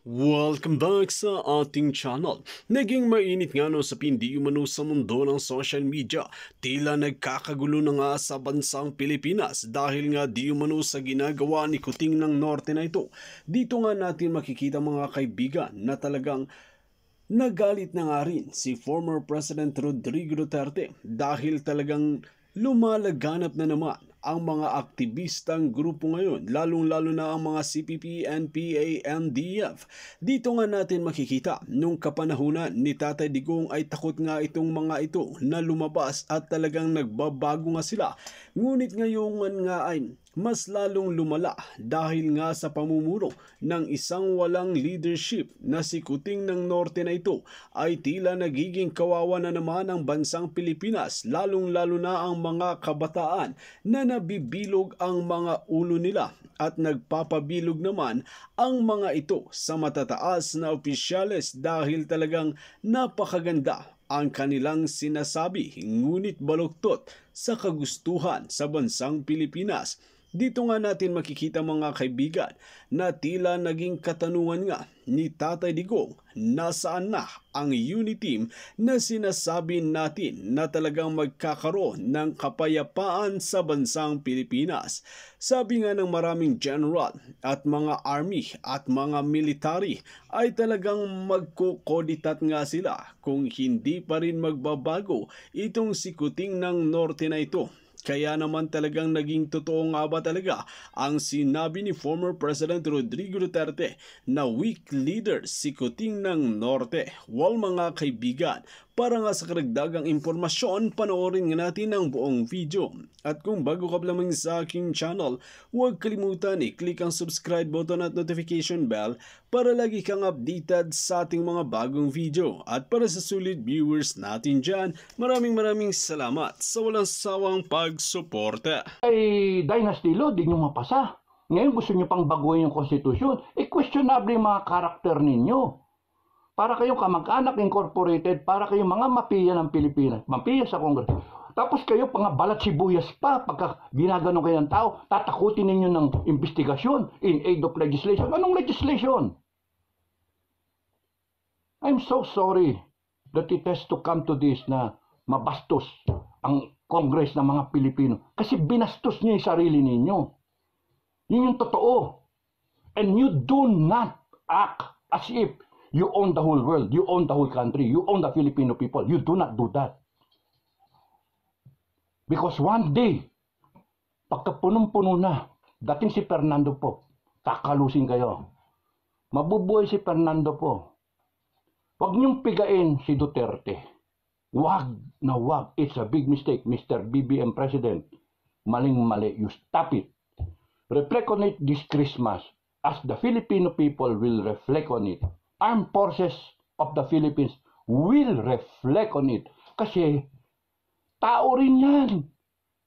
Welcome back sa ating channel. Naging mainit nga no sa pindi umano sa mundo ng social media. Tila nagkakagulo na nga sa bansang Pilipinas dahil nga di umano sa ginagawa ni Kuting ng Norte na ito. Dito nga natin makikita mga kaibigan na talagang nagalit na nga rin si former President Rodrigo Duterte dahil talagang lumalaganap na naman ang mga aktivistang grupo ngayon, lalong-lalo na ang mga CPP, NPA, NDF. Dito nga natin makikita, nung kapanahunan ni Tatay Digong ay takot nga itong mga ito na lumabas at talagang nagbabago nga sila. Ngunit ngayon nga ay mas lalong lumala dahil nga sa pamumuno ng isang walang leadership na si Kuting ng Norte na ito ay tila nagiging kawawa na naman ang bansang Pilipinas, lalong-lalo na ang mga kabataan na nabibilog ang mga ulo nila at nagpapabilog naman ang mga ito sa matataas na opisyales dahil talagang napakaganda ang kanilang sinasabi ngunit baluktot sa kagustuhan sa bansang Pilipinas. Dito nga natin makikita mga kaibigan na tila naging katanungan nga ni Tatay Digong nasaan na ang unity team na sinasabi natin na talagang magkakaroon ng kapayapaan sa bansang Pilipinas. Sabi nga ng maraming general at mga army at mga military ay talagang magkukoditat nga sila kung hindi pa rin magbabago itong si Kuting ng Norte na ito. Kaya naman talagang naging totoo nga ba talaga ang sinabi ni former President Rodrigo Duterte na weak leader si Kuting ng Norte? Well mga kaibigan, para nga sa karagdagang impormasyon, panoorin nga natin ang buong video. At kung bago ka pa lamang sa aking channel, huwag kalimutan i-click ang subscribe button at notification bell para lagi kang updated sa ating mga bagong video. At para sa sulit viewers natin dyan, maraming salamat sa walang sawang pagsuporta. Ay dynasty law, di nyo mapasa. Ngayon gusto nyo pang baguhin yung konstitusyon. Questionable yung mga karakter ninyo. Para kayong kamag-anak incorporated, para kayong mga mapiya ng Pilipinas, mapiya sa Kongres. Tapos kayo pang balat sibuyas pa, pagka ginaganon kayo ng tao, tatakutin ninyo ng investigasyon in aid of legislation. Anong legislation? I'm so sorry that it has to come to this na mabastos ang Kongres ng mga Pilipino. Kasi binastos niyo yung sarili ninyo. Yun yung totoo. And you do not act as if you own the whole world, you own the whole country, you own the Filipino people. You do not do that. Because one day, pagka punong-puno na, dating si Fernando po, kakalusin kayo. Mabubuhay si Fernando po. Huwag niyong pigain si Duterte. Wag na wag. It's a big mistake, Mr. BBM President. Maling-mali. You stop it. Reflect on it this Christmas as the Filipino people will reflect on it. Armed Forces of the Philippines will reflect on it. Kasi, tao rin yan.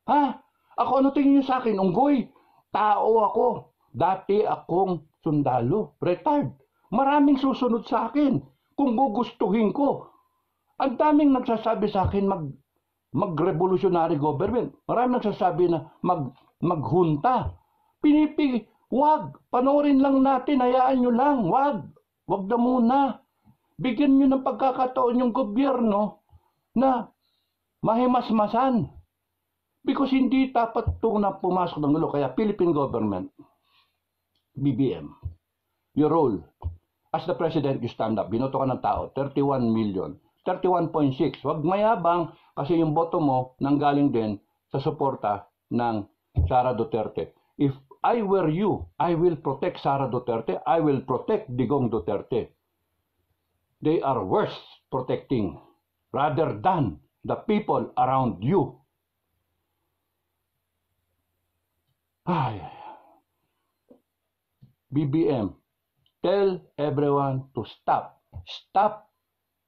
Ha? Ako, ano tingin niyo sa akin? Unggoy. Tao ako. Dati akong sundalo. Retired. Maraming susunod sa akin. Kung gugustuhin ko. Ang daming nagsasabi sa akin mag-revolutionary government. Maraming nagsasabi na maghunta. Pinipig. Wag. Panoorin lang natin. Hayaan nyo lang. Wag. Wag na muna. Bigyan nyo ng pagkakataon yung gobyerno na mahimasmasan. Because hindi dapat itong na pumasok ng gulo. Kaya Philippine government, BBM, your role as the president, you stand up. Binoto ka ng tao, 31 million. 31.6. Wag mayabang kasi yung boto mo nanggaling din sa suporta ng Sara Duterte. If I were you, I will protect Sara Duterte. I will protect Digong Duterte. They are worth protecting rather than the people around you. Ay. BBM, tell everyone to stop. Stop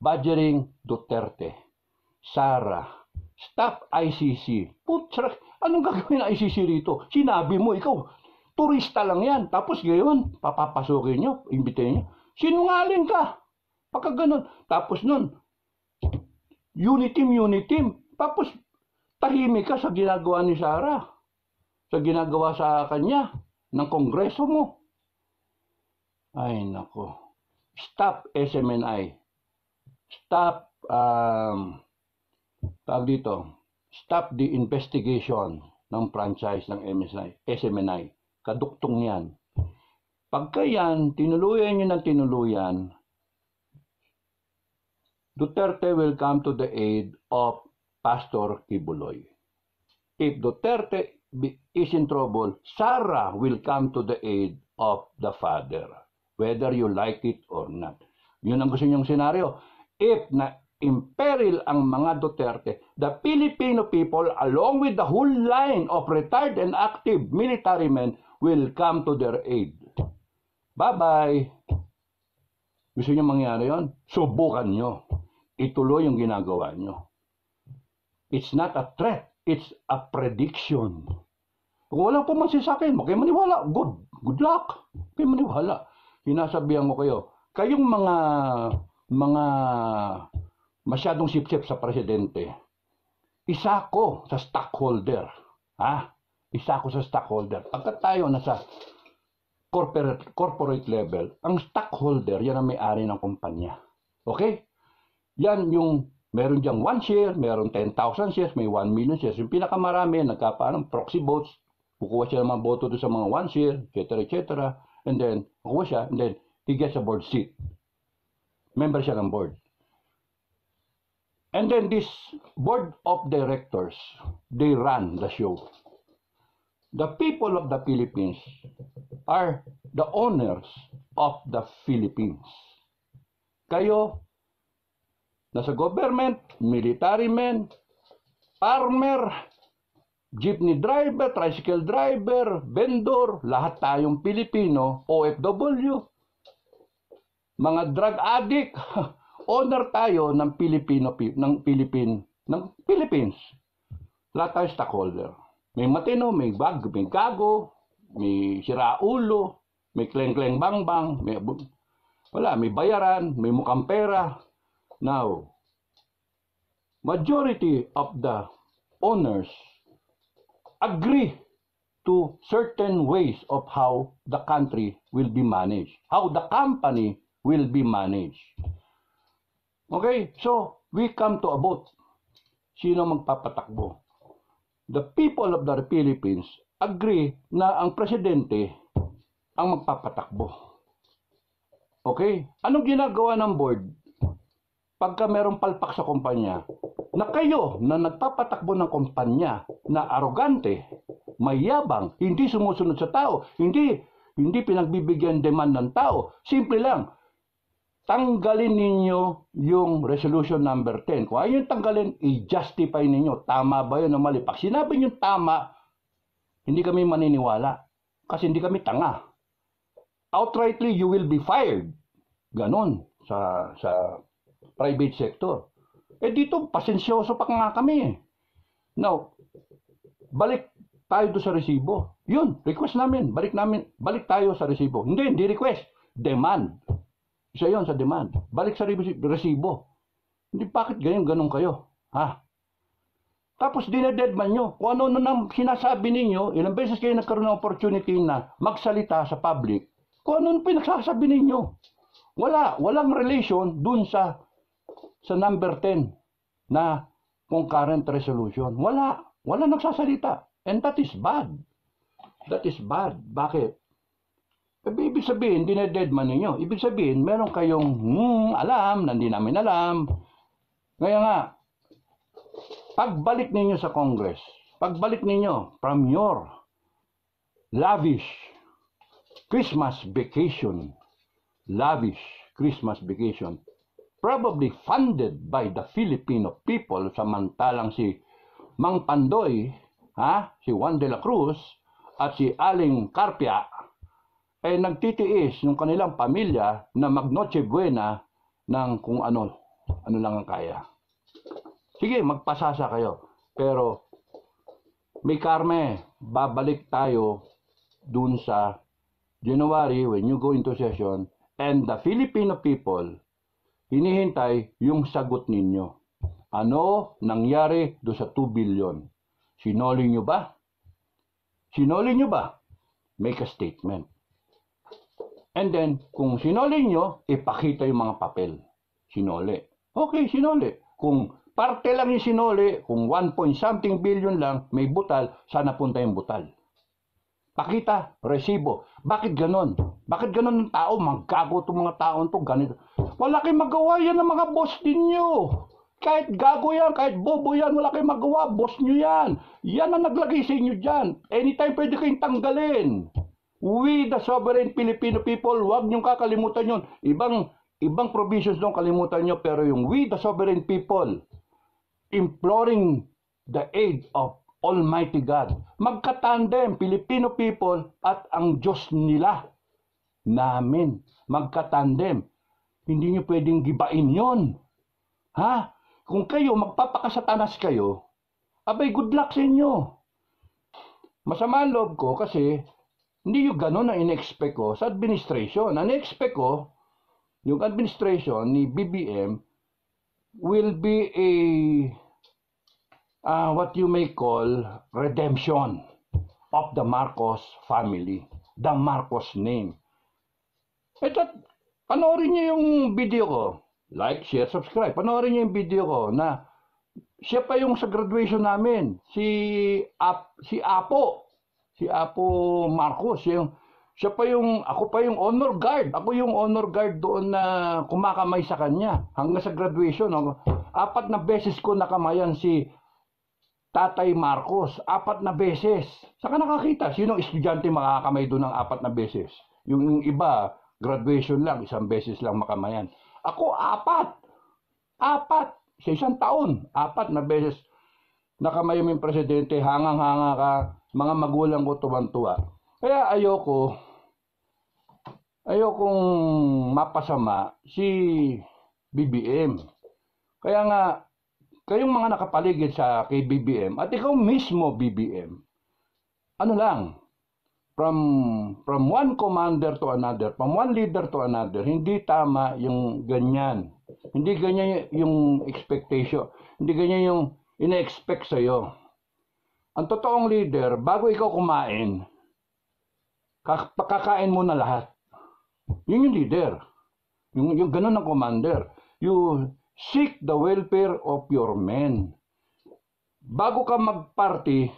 badgering Duterte. Sara, stop ICC. Putsa, anong gagawin ng ICC rito? Sinabi mo, ikaw, turista lang yan. Tapos ngayon, papapasukin nyo, imbitahin nyo. Sinungaling ka. Pagka ganun. Tapos nun, unity team. Tapos, tahimik ka sa ginagawa ni Sara. Sa ginagawa sa kanya, ng kongreso mo. Ay, nako. stop SMNI. Stop, tawag dito, stop the investigation ng franchise ng SMNI. Kaduktong yan. Pagka yan, tinuluyan nyo ng tinuluyan, Duterte will come to the aid of Pastor Kibuloy. If Duterte is in trouble, Sara will come to the aid of the father, whether you like it or not. Yun ang gusto niyong senaryo. If na-imperil ang mga Duterte, the Filipino people, along with the whole line of retired and active military men, will come to their aid. Bye-bye. Gusto niyo mangyari yon? Subukan nyo. Ituloy yung ginagawa nyo. It's not a threat. It's a prediction. Kung wala po mansisakin, kayo maniwala. Good luck. Kayo maniwala. Hinasabihan ko kayo. Kayong mga masyadong sip-sip sa presidente, isa ko sa stockholder. Isa ko sa stockholder. Pagka tayo nasa corporate level, ang stockholder, yan ang may-ari ng kumpanya. Okay? Yan yung, meron diyang 1 share, meron 10,000 shares, may 1 million shares. Yung pinakamarami, nagkapaano, proxy votes, kukuha siya ng mga boto doon sa mga 1 share, etc. And then, kukuha siya, and then, he gets a board seat. Member siya ng board. And then, this board of directors, they run the show. The people of the Philippines are the owners of the Philippines. Kayo, nasa government, military men, farmer, jeepney driver, tricycle driver, vendor, lahat tayong Pilipino, OFW, mga drug addict, owner tayo ng Philippines. Lahat tayo stockholder. May matino, may gago, may siraulo, may kleng-kleng bang-bang, may bayaran, may mukhang pera. Now, majority of the owners agree to certain ways of how the country will be managed, how the company will be managed. Okay, so we come to a vote. Sino magpapatakbo? The people of the Philippines agree na ang presidente ang magpapatakbo. Okay? Anong ginagawa ng board? Pagka merong palpak sa kumpanya, na kayo na nagpapatakbo ng kumpanya na arogante, mayabang, hindi sumusunod sa tao, hindi pinagbibigyan demand ng tao, simple lang, tanggalin ninyo yung resolution number 10. Kung ayaw yung tanggalin, i-justify ninyo. Tama ba yun o mali? Pag sinabi nyo tama, hindi kami maniniwala. Kasi hindi kami tanga. Outrightly, you will be fired. Ganon sa private sector. Dito, pasensyoso pa nga kami. Now, balik tayo doon sa resibo. Yun, request namin. Balik tayo sa resibo. Hindi request. Demand. Isa yun sa demand. Balik sa resibo. Hindi, bakit ganun kayo? Tapos dinededman nyo. Kung ano nang sinasabi ninyo, ilang beses kayo nagkaroon ng opportunity na magsalita sa public, kung ano pinagsasabi ninyo. Walang relation dun sa number 10 na concurrent resolution. Wala nagsasalita. And that is bad. That is bad. Bakit? Ibig sabihin, dinededman ninyo. Ibig sabihin, meron kayong alam na hindi namin alam. Kaya nga, pagbalik ninyo sa Congress, pagbalik ninyo from your lavish Christmas vacation, probably funded by the Filipino people, samantalang si Mang Pandoy, si Juan de la Cruz, at si Aling Carpia, nagtitiis yung kanilang pamilya na mag-Noche Buena ng kung ano lang ang kaya. Sige, magpasasa kayo. Pero, may karme, babalik tayo dun sa January when you go into session, and the Filipino people, hinihintay yung sagot ninyo. Ano nangyari do sa 2 billion? Sinoli nyo ba? Make a statement. And then, kung sinoli nyo, ipakita yung mga papel. Sinoli. Okay, sinoli. Kung parte lang yung sinoli, kung 1 point something billion lang, may butal, sana punta yung butal. Pakita, resibo. Bakit ganon? Bakit ganon ng tao? Maggago itong mga taon to, ganito. Wala kayong magawa yan ng mga boss ninyo. Kahit gago yan, kahit bobo yan, wala kayong magawa. Boss nyo yan. Yan ang naglagay sa inyo dyan. Anytime pwede kayong tanggalin. We, the sovereign Filipino people, huwag niyong kakalimutan yun. Ibang provisions nung kalimutan nyo, pero yung we, the sovereign people, imploring the aid of Almighty God. Magkatandem, Filipino people at ang Diyos nila. Namin. Magkatandem. Hindi nyo pwedeng gibain yon. Ha? Kung kayo, magpapakasatanas kayo, abay, good luck sa inyo. Masama ang loob ko kasi hindi yung gano'n ang in-expect ko sa administration. Ang in-expect ko, yung administration ni BBM will be a what you may call redemption of the Marcos family, the Marcos name. Ito, panoorin niyo yung video ko. Like, share, subscribe. Panoorin niyo yung video ko na siya pa yung sa graduation namin. Si Apo Marcos. Siya pa yung, ako pa yung honor guard. Ako yung honor guard doon na kumakamay sa kanya. Hanggang sa graduation. 4 na beses ko nakamayan si Tatay Marcos. 4 na beses. Saka nakakita, sinong estudyante makakamay doon ng 4 na beses? Yung iba, graduation lang, 1 beses lang makamayan. Ako, 4. 4. Sa 1 taon, 4 na beses nakamay yung presidente, hangang-hanga ka, mga magulang ko tuwan-tuwa. Kaya ayokong mapasama si BBM. Kaya nga, kayong mga nakapaligid sa kay BBM, at ikaw mismo BBM, ano lang, from one commander to another, from one leader to another, hindi tama yung ganyan. Hindi ganyan yung expectation. Hindi ganyan yung ina-expect sa'yo. Ang totoong leader, bago ikaw kumain, kakain mo na lahat. Yun yung leader. Yung ganun ng commander. You seek the welfare of your men. Bago ka mag-party,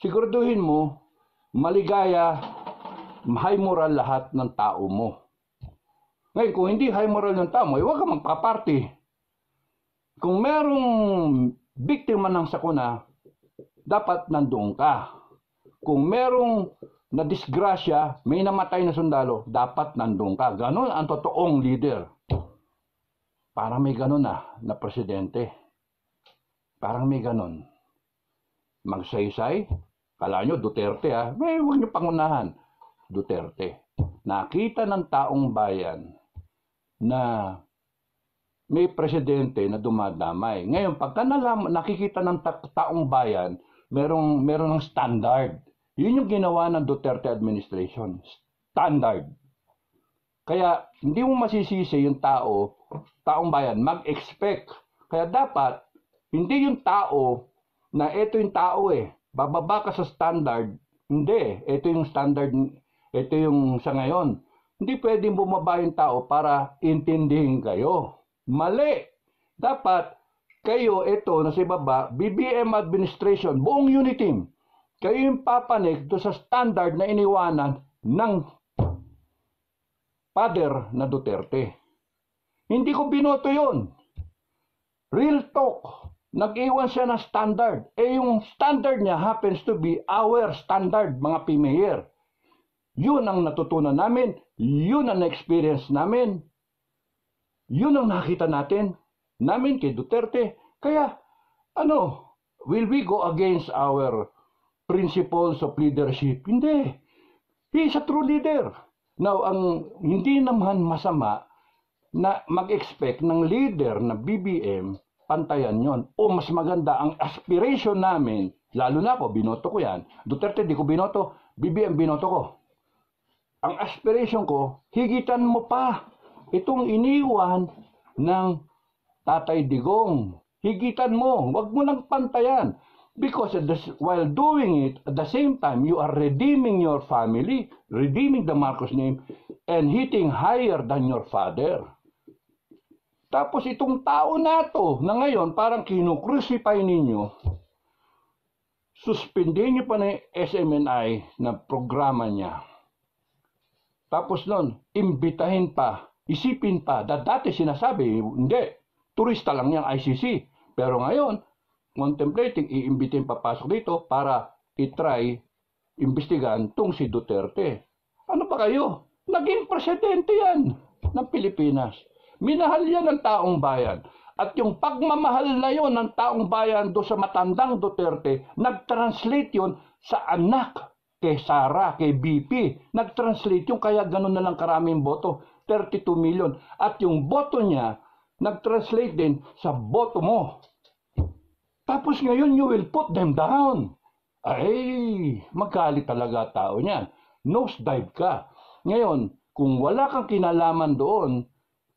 siguraduhin mo, maligaya, high moral lahat ng tao mo. Ngayon, kung hindi high moral ng tao mo, huwag ka magpa-party. Kung merong biktima ng sakuna, dapat nandoon ka. Kung merong nadisgrasya, may namatay na sundalo, dapat nandoon ka. Ganon ang totoong leader. Parang may ganon na presidente. Parang may ganon. Magsaysay. Kala nyo, Duterte May huwag nyo pangunahan. Duterte. Nakita ng taong bayan na may presidente na dumadamay. Ngayon, pagka nakikita ng taong bayan, merong ng standard. Yun yung ginawa ng Duterte administration. Standard. Kaya, hindi mo masisisi yung taong bayan, mag-expect. Kaya dapat, hindi yung tao na ito yung tao bababa ka sa standard. Hindi. Ito yung standard, ito yung sa ngayon. Hindi pwedeng bumaba yung tao para intindihin kayo. Mali. Dapat, kayo, ito, nasa ibaba, BBM administration, buong unit team, kayo yung papanig do sa standard na iniwanan ng father na Duterte. Hindi ko binoto yun. Real talk. Nag-iwan siya ng standard. Yung standard niya happens to be our standard, mga P-Mayor. Yun ang natutunan namin. Yun ang experience namin. Yun ang nakita natin. Namin kay Duterte. Kaya, will we go against our principles of leadership? Hindi. He is a true leader. Now, hindi naman masama na mag-expect ng leader na BBM, pantayan yon. O mas maganda, ang aspiration namin, lalo na ako, binoto ko yan. Duterte, di ko binoto. BBM, binoto ko. Ang aspiration ko, higitan mo pa itong iniwan ng Tatay Digong. Higitan mo. Huwag mo nang pantayan. Because while doing it, at the same time, you are redeeming your family, redeeming the Marcos name, and hitting higher than your father. Tapos itong tao na to, na ngayon parang kinukrucify ninyo, suspendin nyo pa na yung SMNI na programa niya. Tapos nun, imbitahin pa, isipin pa, dati sinasabi, hindi, turista lang yung ICC. Pero ngayon, contemplating, iimbitin papasok dito para itry, imbestigan tong si Duterte. Ano pa kayo? Naging presidente yan ng Pilipinas. Minahal yan ng taong bayan. At yung pagmamahal na yon ng taong bayan do sa matandang Duterte, nag-translate yon sa anak kay Sara, kay BP. Nag-translate yung kaya ganun na lang karaming boto, 32 million. At yung boto niya, nag-translate din sa boto mo. Tapos ngayon, you will put them down. Ay, magalit talaga tao niyan. Nosedive ka. Ngayon, kung wala kang kinalaman doon,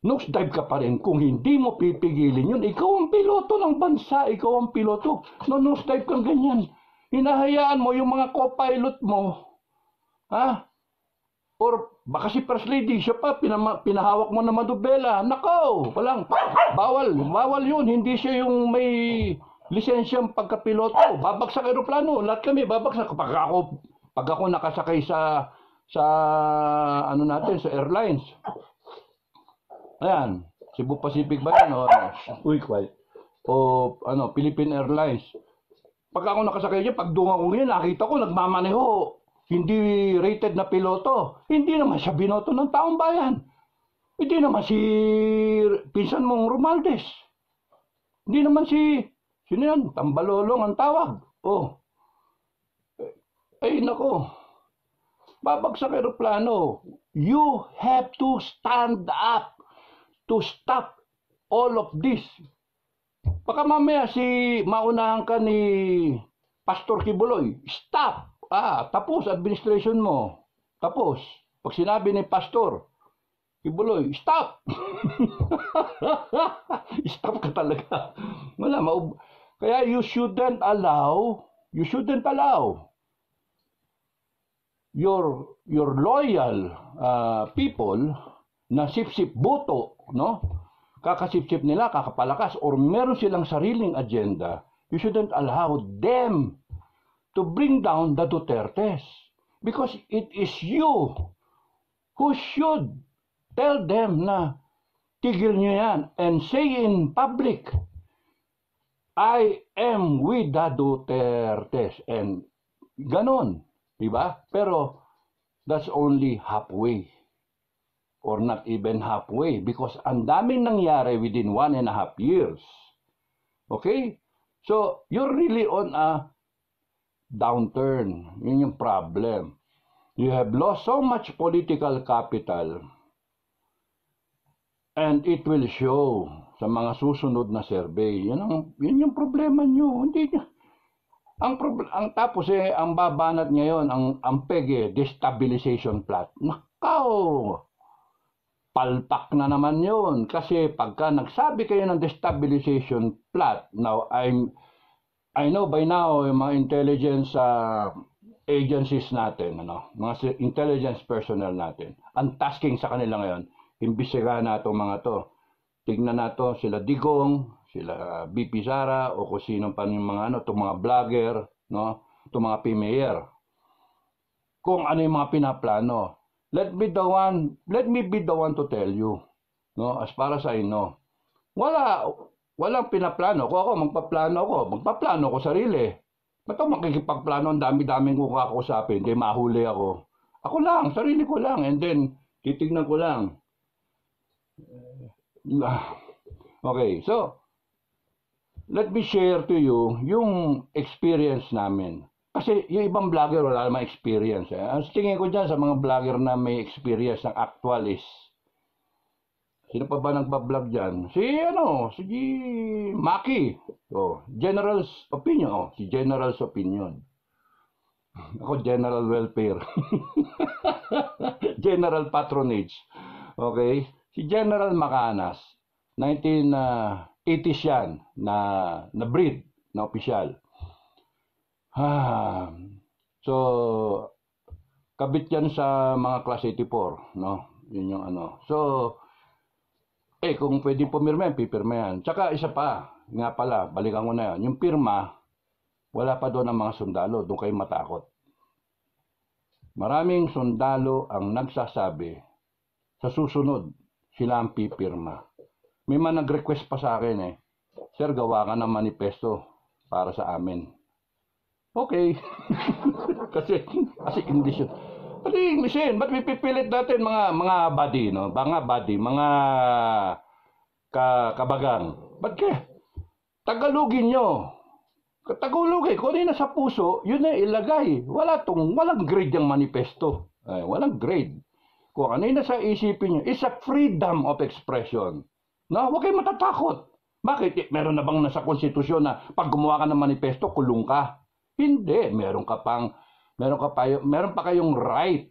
nosedive ka pa rin. Kung hindi mo pipigilin yun, ikaw ang piloto ng bansa, ikaw ang piloto. No, nosedive kang ganyan. Hinahayaan mo yung mga co-pilot mo. Ha? Or baka si First Lady, siya pa, pinahawak mo na madubela. Nakaw, walang, bawal yun. Hindi siya yung may lisensyang pagkapiloto. Babagsak aeroplano. Lahat kami babagsak. Pag ako nakasakay sa ano natin, sa airlines. Ayan, Cebu Pacific ba yan? O ano, Philippine Airlines. Pag ako nakasakay dyan, pag dunga ko ngayon, nakita ko, nagmamaneho. Hindi rated na piloto. Hindi naman siya binoto ng taong bayan. Hindi naman si pinsan mong Romualdez. Hindi naman sino yan? Tambalolong ang tawag. Oh. Ay, nako. Babagsak aeroplano. You have to stand up to stop all of this. Baka mamaya maunahan ka ni Pastor Kibuloy. Stop! Tapos administration mo. Tapos, pag sinabi ni Pastor Kibuloy, stop! Stop ka talaga. Kaya you shouldn't allow your loyal people na sip-sip boto, no? Kakasip-sip nila, kakapalakas, or meron silang sariling agenda, you shouldn't allow them to bring down the Dutertes. Because it is you who should tell them na tigil nyo yan and say in public, I am with the Dutertes. And ganon, diba? Pero that's only halfway. Or not even halfway, because ang daming nangyari within 1.5 years. Okay? So, you're really on a downturn. Yun yung problem. You have lost so much political capital, and it will show sa mga susunod na survey. Yun yung problema nyo. Hindi nyo. Tapos ang babanat ngayon, ang PEG, destabilization plot. Nakaw! Palpak na naman yun. Kasi pagka nagsabi kayo ng destabilization plot, now I know by now yung mga intelligence agencies natin, mga intelligence personnel natin, ang tasking sa kanila ngayon, imbestigahan na itong mga to. Tignan na to, sila Digong, sila BP Sara, o kung sino pa yung mga itong mga vlogger, itong mga PMayor. Kung ano yung mga pinaplano. Let me be the one to tell you, as far as I know. Walang pinaplano. Kung ako, magpaplano ako sarili. Ba't ako makikipagplano, ang dami-daming ko kakausapin, hindi mahuli ako. Ako lang, sarili ko lang, and then, titignan ko lang. Okay, so, let me share to you yung experience namin. Kasi yung ibang vlogger wala namang experience. Ang tingin ko dyan sa mga vlogger na may experience ng actual is, sino pa ba nagbablog dyan? Si Maki. General's opinion. Si General's opinion. Ako, General Welfare. General Patronage. Okay? Si General Macanas. 1980s yan na breed, na opisyal. So, kabit yan sa mga Class 84, Yun yung ano. So, kung pwede pumirma yan, pipirma yan. Tsaka isa pa, nga pala, balikan ko na yan. Yung pirma, wala pa doon ang mga sundalo. Doon kayo matakot. Maraming sundalo ang nagsasabi sa susunod, sila ang pipirma. May man nag-request pa sa akin Sir, gawa ka ng manifesto para sa amin. Okay. kasi English yun. Pati, misin, ba't may pipilit natin mga body, no? Mga kabagang. Ba't kaya? Tagalogin nyo. Tagalogin, kung ano sa puso, yun na ilagay. Walang grade yung manifesto. Walang grade. Kung ano yung nasa isipin nyo, it's a freedom of expression. No? Huwag kayong matatakot. Bakit? Meron na bang nasa konstitusyon na pag gumawa ka ng manifesto, kulong ka? Hindi. Meron pa kayong right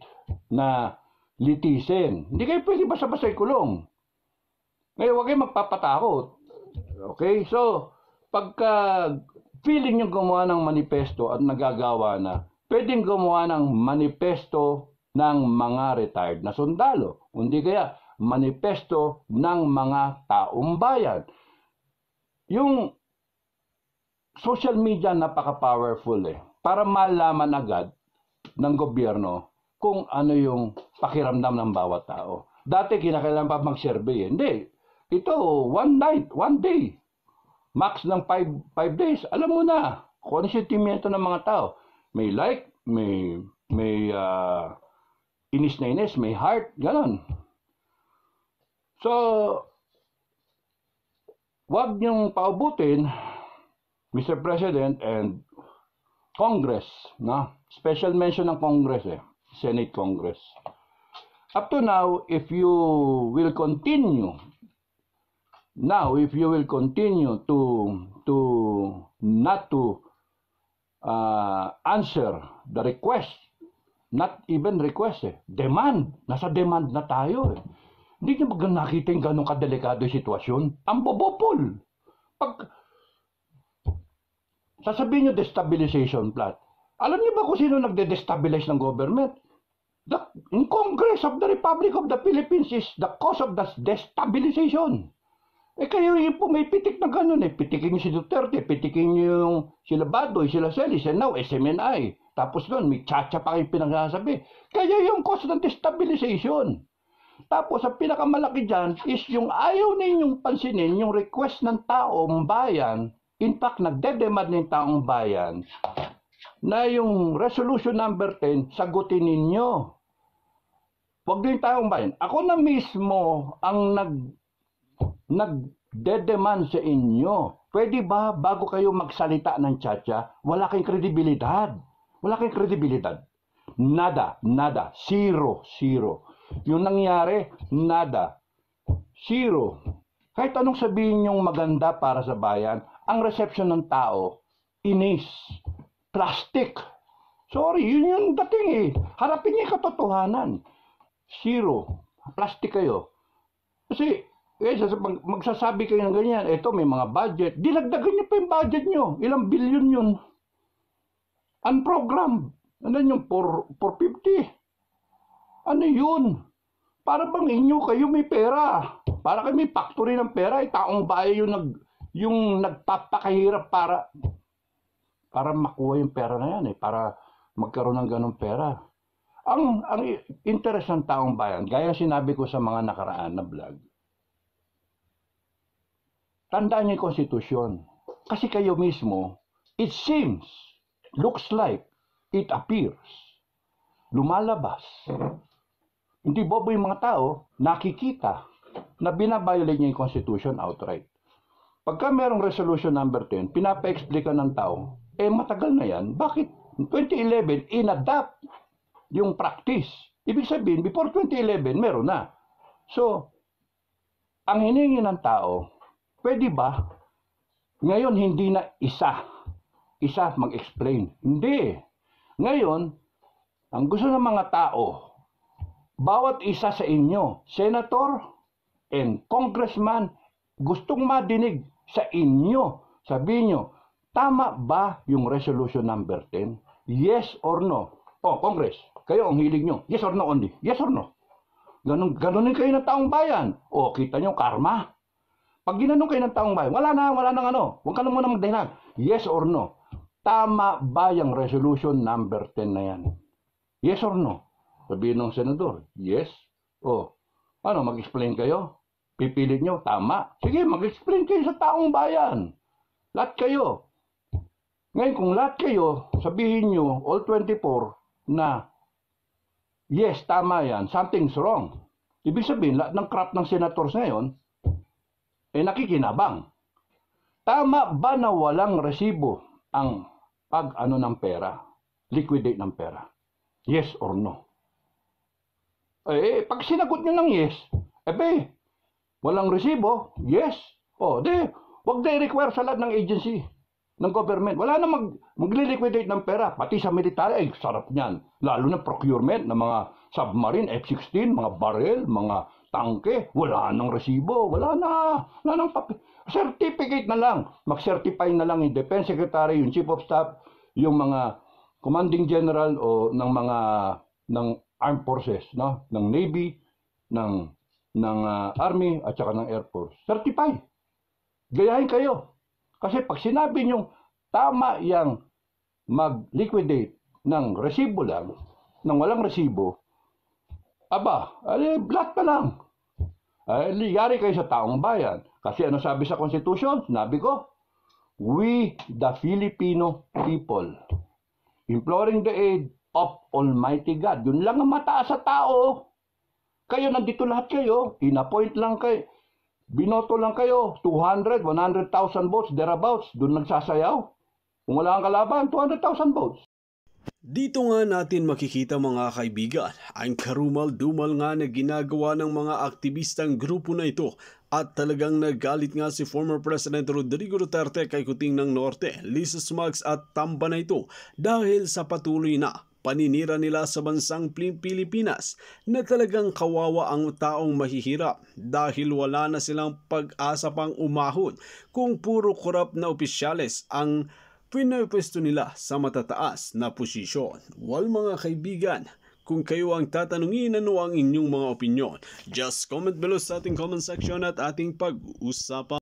na litisin. Hindi kayo pwede basta-basta kulong. Ngayon, huwag kayong magpapatakot. Okay? So, pagka feeling nyo gumawa ng manifesto at nagagawa na, pwedeng gumawa ng manifesto ng mga retired na sundalo. Hindi kaya manifesto ng mga taong bayan. Yung social media napaka-powerful para malaman agad ng gobyerno kung ano yung pakiramdam ng bawat tao. Dati kinakailangan pa mag-survey. Hindi. Ito, one night, one day. Max ng 5 days. Alam mo na kung ano sentimiento ng mga tao. May like, may inis na inis, may heart, ganon. So, wag niyong paubutin, Mr. President and Congress, no? Special mention ng Congress Senate Congress. Up to now, if you will continue to not to answer the request, not even request demand, nasa demand na tayo Hindi niyo ba nakita yung ganong kadelikado yung sitwasyon? Ang bobopol. Pag sasabihin niyo destabilization plot, alam niyo ba kung sino nagde-destabilize ng government? In Congress of the Republic of the Philippines is the cause of the destabilization. Kayo yung pumipitik na gano'n Pitikin niyo si Duterte, pitikin niyo yung sila Badoy, sila Celis, and now SMNI. Tapos doon, may tsa-tsa pa kayong pinagsasabi. Kaya yung cause ng destabilization. Tapos, ang pinakamalaki dyan is yung ayaw ninyong pansinin yung request ng taong bayan. In fact, nagdedemand ng taong bayan na yung resolution number 10, sagutin ninyo. Huwag din taong bayan. Ako na mismo ang nagdedemand sa inyo. Pwede ba bago kayo magsalita ng tsa-tsa, wala kayong kredibilidad? Wala kayong kredibilidad. Nada. Zero. Yung nangyari, nada. Zero. Kahit anong sabihin yung maganda para sa bayan, ang reception ng tao, inis. Plastic. Sorry, yun yung dating Harapin niyo yung katotohanan. Zero. Plastic kayo. Kasi, magsasabi kayo ng ganyan, eto may mga budget. Dinagdagan niyo pa yung budget niyo. Ilang bilyon yun. Unprogrammed. Ano yung 450? Ano yun? Para bang kayo may pera. Para kayo may factory ng pera. Taong bayan yung nagpapakahirap para makuha yung pera na yan para magkaroon ng ganong pera. Ang interest ng taong bayan, gaya sinabi ko sa mga nakaraan na vlog, tandaan niyo yung konstitusyon. Kasi kayo mismo, it seems, looks like, it appears, lumalabas. Hindi bobo yung mga tao, nakikita na binabiolate niya yung Constitution outright. Pagka merong resolution number 10, pinapa-explica ng tao, matagal na yan, bakit 2011 inadapt yung practice? Ibig sabihin, before 2011, meron na. So, ang hinihingi ng tao, pwede ba, ngayon hindi na isa mag-explain. Hindi. Ngayon, ang gusto ng mga tao, bawat isa sa inyo, senator and congressman, gustong madinig sa inyo. Sabihin nyo, tama ba yung resolution number 10? Yes or no? Congress, kayo ang hilig nyo. Yes or no only? Yes or no? Ganunin kayo ng taong bayan. O, kita nyo, karma. Pag ginanong kayo ng taong bayan, wala nang ano. Huwag ka na muna magdahilan. Yes or no? Tama ba yung resolution number 10 na yan? Yes or no? Sabihin ng senador, yes. O, ano, mag-explain kayo? Pipilit nyo, tama. Sige, mag-explain kayo sa taong bayan. Lahat kayo. Ngayon, kung lahat kayo, sabihin nyo, all 24, na yes, tama yan, something's wrong. Ibig sabihin, lahat ng crap ng senators ngayon, nakikinabang. Tama ba na walang resibo ang pag-ano ng pera? Liquidate ng pera? Yes or no? Pag sinagot nyo ng yes, walang resibo, yes. Wag na i-require sa lahat ng agency, ng government. Wala na mag-liquidate ng pera, pati sa military, sarap niyan. Lalo na procurement ng mga submarine, F-16, mga barrel, mga tangke, wala nang resibo, wala nang certificate na lang. Mag-certify na lang yung Defense Secretary, yung Chief of Staff, yung mga Commanding General o ng Armed Forces, no? Ng Navy, ng Army at saka ng Air Force. Certify. Gayahin kayo. Kasi pag sinabi nyo tama yang mag-liquidate ng resibo lang, ng walang resibo, black na lang. Yari kayo sa taong bayan. Kasi ano sabi sa Constitution? Sinabi ko, we the Filipino people, imploring the aid of Almighty God. Yun lang ang mataas sa tao. Kayo, nandito lahat kayo, in-appoint lang kayo, binoto lang kayo, 200, 100,000 votes, thereabouts, doon nagsasayaw. Kung wala kang kalaban, 200,000 votes. Dito nga natin makikita mga kaibigan, ang karumal-dumal nga na ginagawa ng mga aktivistang grupo na ito at talagang nagalit nga si former President Rodrigo Duterte kay Kuting ng Norte, Lisa Smugs at Tamba na ito dahil sa patuloy na paninira nila sa bansang Pilipinas na talagang kawawa ang taong mahihirap dahil wala na silang pag-asa pang umahon kung puro korap na opisyales ang pinapwesto nila sa matataas na posisyon. Well mga kaibigan, kung kayo ang tatanungin ano ang inyong mga opinyon, just comment below sa ating comment section at ating pag-uusapan.